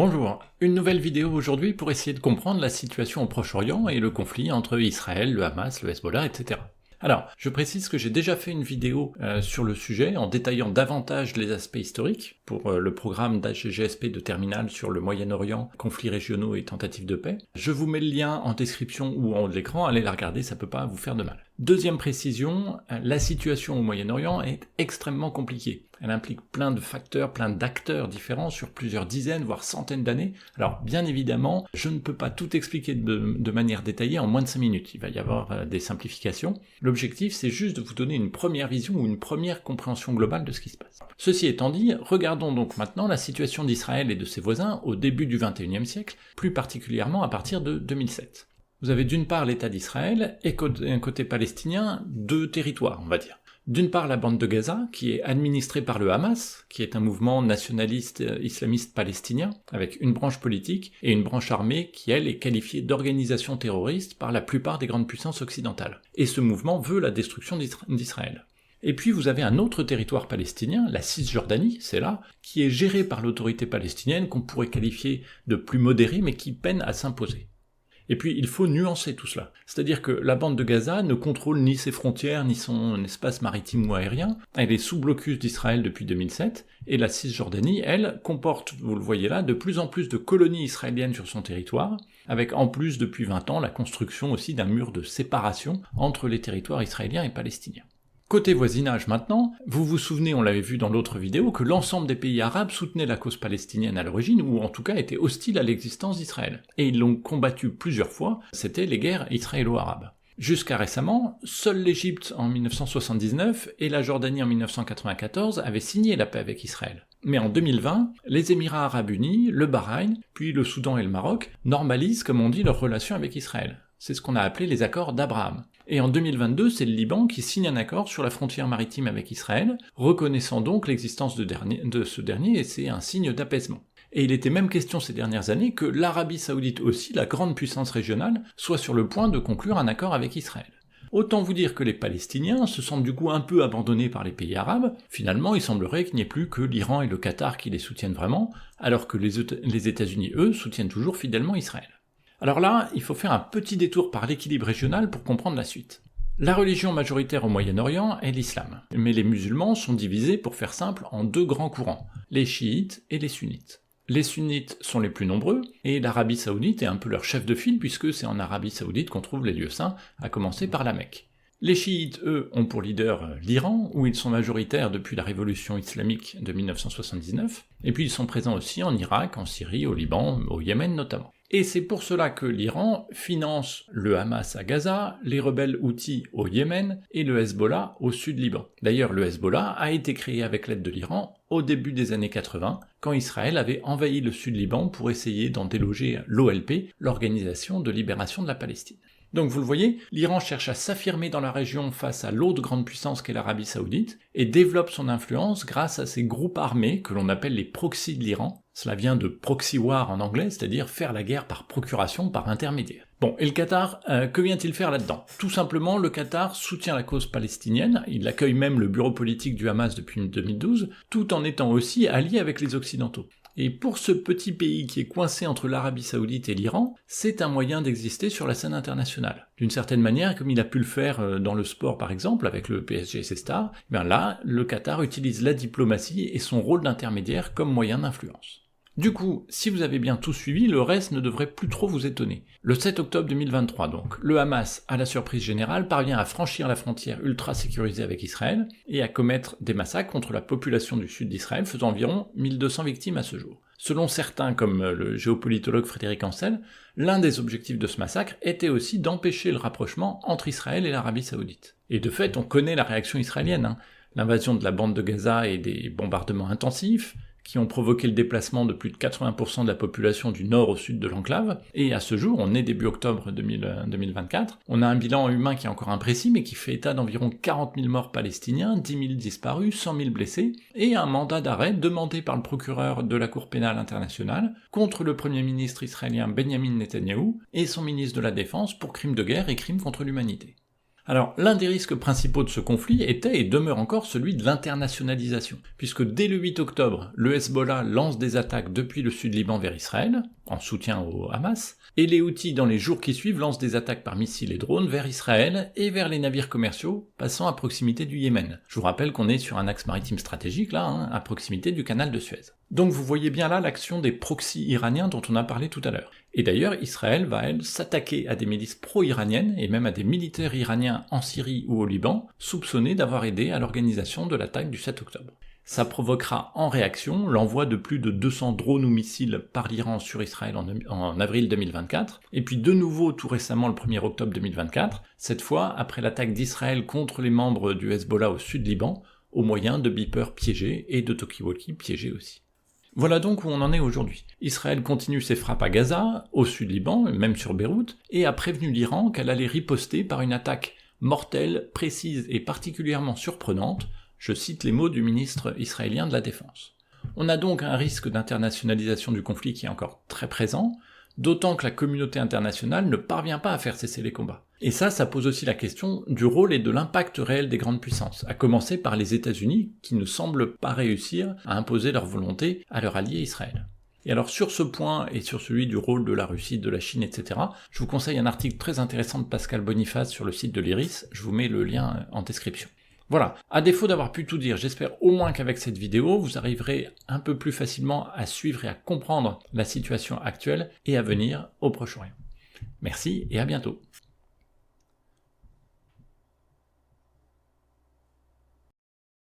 Bonjour, une nouvelle vidéo aujourd'hui pour essayer de comprendre la situation au Proche-Orient et le conflit entre Israël, le Hamas, le Hezbollah, etc. Alors, je précise que j'ai déjà fait une vidéo sur le sujet en détaillant davantage les aspects historiques pour le programme d'HGSP de Terminal sur le Moyen-Orient, conflits régionaux et tentatives de paix. Je vous mets le lien en description ou en haut de l'écran, allez la regarder, ça peut pas vous faire de mal. Deuxième précision, la situation au Moyen-Orient est extrêmement compliquée. Elle implique plein de facteurs, plein d'acteurs différents sur plusieurs dizaines, voire centaines d'années. Alors, bien évidemment, je ne peux pas tout expliquer de manière détaillée en moins de 5 minutes. Il va y avoir des simplifications. L'objectif, c'est juste de vous donner une première vision ou une première compréhension globale de ce qui se passe. Ceci étant dit, regardons donc maintenant la situation d'Israël et de ses voisins au début du XXIe siècle, plus particulièrement à partir de 2007. Vous avez d'une part l'État d'Israël et un côté palestinien, deux territoires, on va dire. D'une part la bande de Gaza, qui est administrée par le Hamas, qui est un mouvement nationaliste islamiste palestinien, avec une branche politique et une branche armée qui, elle, est qualifiée d'organisation terroriste par la plupart des grandes puissances occidentales. Et ce mouvement veut la destruction d'Israël. Et puis vous avez un autre territoire palestinien, la Cisjordanie, c'est là, qui est géré par l'autorité palestinienne qu'on pourrait qualifier de plus modérée, mais qui peine à s'imposer. Et puis il faut nuancer tout cela. C'est-à-dire que la bande de Gaza ne contrôle ni ses frontières, ni son espace maritime ou aérien, elle est sous blocus d'Israël depuis 2007, et la Cisjordanie, elle, comporte, vous le voyez là, de plus en plus de colonies israéliennes sur son territoire, avec en plus depuis 20 ans la construction aussi d'un mur de séparation entre les territoires israéliens et palestiniens. Côté voisinage maintenant, vous vous souvenez, on l'avait vu dans l'autre vidéo, que l'ensemble des pays arabes soutenaient la cause palestinienne à l'origine, ou en tout cas étaient hostiles à l'existence d'Israël. Et ils l'ont combattu plusieurs fois, c'était les guerres israélo-arabes. Jusqu'à récemment, seule l'Égypte en 1979 et la Jordanie en 1994 avaient signé la paix avec Israël. Mais en 2020, les Émirats arabes unis, le Bahreïn, puis le Soudan et le Maroc normalisent, comme on dit, leurs relations avec Israël. C'est ce qu'on a appelé les accords d'Abraham. Et en 2022, c'est le Liban qui signe un accord sur la frontière maritime avec Israël, reconnaissant donc l'existence de ce dernier, et c'est un signe d'apaisement. Et il était même question ces dernières années que l'Arabie Saoudite aussi, la grande puissance régionale, soit sur le point de conclure un accord avec Israël. Autant vous dire que les Palestiniens se sentent du coup un peu abandonnés par les pays arabes. Finalement, il semblerait qu'il n'y ait plus que l'Iran et le Qatar qui les soutiennent vraiment, alors que les États-Unis, eux, soutiennent toujours fidèlement Israël. Alors là, il faut faire un petit détour par l'équilibre régional pour comprendre la suite. La religion majoritaire au Moyen-Orient est l'islam, mais les musulmans sont divisés, pour faire simple, en deux grands courants, les chiites et les sunnites. Les sunnites sont les plus nombreux, et l'Arabie Saoudite est un peu leur chef de file, puisque c'est en Arabie Saoudite qu'on trouve les lieux saints, à commencer par la Mecque. Les chiites, eux, ont pour leader l'Iran, où ils sont majoritaires depuis la révolution islamique de 1979, et puis ils sont présents aussi en Irak, en Syrie, au Liban, au Yémen notamment. Et c'est pour cela que l'Iran finance le Hamas à Gaza, les rebelles houthis au Yémen et le Hezbollah au sud Liban. D'ailleurs, le Hezbollah a été créé avec l'aide de l'Iran au début des années 80, quand Israël avait envahi le sud Liban pour essayer d'en déloger l'OLP, l'Organisation de libération de la Palestine. Donc vous le voyez, l'Iran cherche à s'affirmer dans la région face à l'autre grande puissance qu'est l'Arabie Saoudite, et développe son influence grâce à ces groupes armés que l'on appelle les proxys de l'Iran. Cela vient de proxy war en anglais, c'est-à-dire faire la guerre par procuration, par intermédiaire. Bon, et le Qatar, que vient-il faire là-dedans? Tout simplement, le Qatar soutient la cause palestinienne, il accueille même le bureau politique du Hamas depuis 2012, tout en étant aussi allié avec les Occidentaux. Et pour ce petit pays qui est coincé entre l'Arabie Saoudite et l'Iran, c'est un moyen d'exister sur la scène internationale. D'une certaine manière, comme il a pu le faire dans le sport par exemple, avec le PSG et ses stars, bien là, le Qatar utilise la diplomatie et son rôle d'intermédiaire comme moyen d'influence. Du coup, si vous avez bien tout suivi, le reste ne devrait plus trop vous étonner. Le 7 octobre 2023 donc, le Hamas, à la surprise générale, parvient à franchir la frontière ultra sécurisée avec Israël et à commettre des massacres contre la population du sud d'Israël, faisant environ 1200 victimes à ce jour. Selon certains, comme le géopolitologue Frédéric Ancel, l'un des objectifs de ce massacre était aussi d'empêcher le rapprochement entre Israël et l'Arabie Saoudite. Et de fait, on connaît la réaction israélienne, l'invasion de la bande de Gaza et des bombardements intensifs, qui ont provoqué le déplacement de plus de 80% de la population du nord au sud de l'enclave, et à ce jour, on est début octobre 2024, on a un bilan humain qui est encore imprécis, mais qui fait état d'environ 40 000 morts palestiniens, 10 000 disparus, 100 000 blessés, et un mandat d'arrêt demandé par le procureur de la Cour pénale internationale contre le premier ministre israélien Benjamin Netanyahou et son ministre de la Défense pour crimes de guerre et crimes contre l'humanité. Alors, l'un des risques principaux de ce conflit était et demeure encore celui de l'internationalisation, puisque dès le 8 octobre, le Hezbollah lance des attaques depuis le sud Liban vers Israël, en soutien au Hamas, et les Houthis, dans les jours qui suivent, lancent des attaques par missiles et drones vers Israël et vers les navires commerciaux passant à proximité du Yémen. Je vous rappelle qu'on est sur un axe maritime stratégique, là, à proximité du canal de Suez. Donc vous voyez bien là l'action des proxys iraniens dont on a parlé tout à l'heure. Et d'ailleurs, Israël va, elle, s'attaquer à des milices pro-iraniennes et même à des militaires iraniens en Syrie ou au Liban, soupçonnés d'avoir aidé à l'organisation de l'attaque du 7 octobre. Ça provoquera en réaction l'envoi de plus de 200 drones ou missiles par l'Iran sur Israël en avril 2024, et puis de nouveau tout récemment le 1er octobre 2024, cette fois après l'attaque d'Israël contre les membres du Hezbollah au sud Liban, au moyen de beepers piégés et de talkie-walkie piégés aussi. Voilà donc où on en est aujourd'hui. Israël continue ses frappes à Gaza, au sud Liban, même sur Beyrouth, et a prévenu l'Iran qu'elle allait riposter par une attaque mortelle, précise et particulièrement surprenante, je cite les mots du ministre israélien de la Défense. On a donc un risque d'internationalisation du conflit qui est encore très présent, d'autant que la communauté internationale ne parvient pas à faire cesser les combats. Et ça pose aussi la question du rôle et de l'impact réel des grandes puissances, à commencer par les États-Unis, qui ne semblent pas réussir à imposer leur volonté à leur allié Israël. Et alors sur ce point, et sur celui du rôle de la Russie, de la Chine, etc., je vous conseille un article très intéressant de Pascal Boniface sur le site de l'IRIS, je vous mets le lien en description. Voilà, à défaut d'avoir pu tout dire, j'espère au moins qu'avec cette vidéo, vous arriverez un peu plus facilement à suivre et à comprendre la situation actuelle et à venir au Proche-Orient. Merci et à bientôt.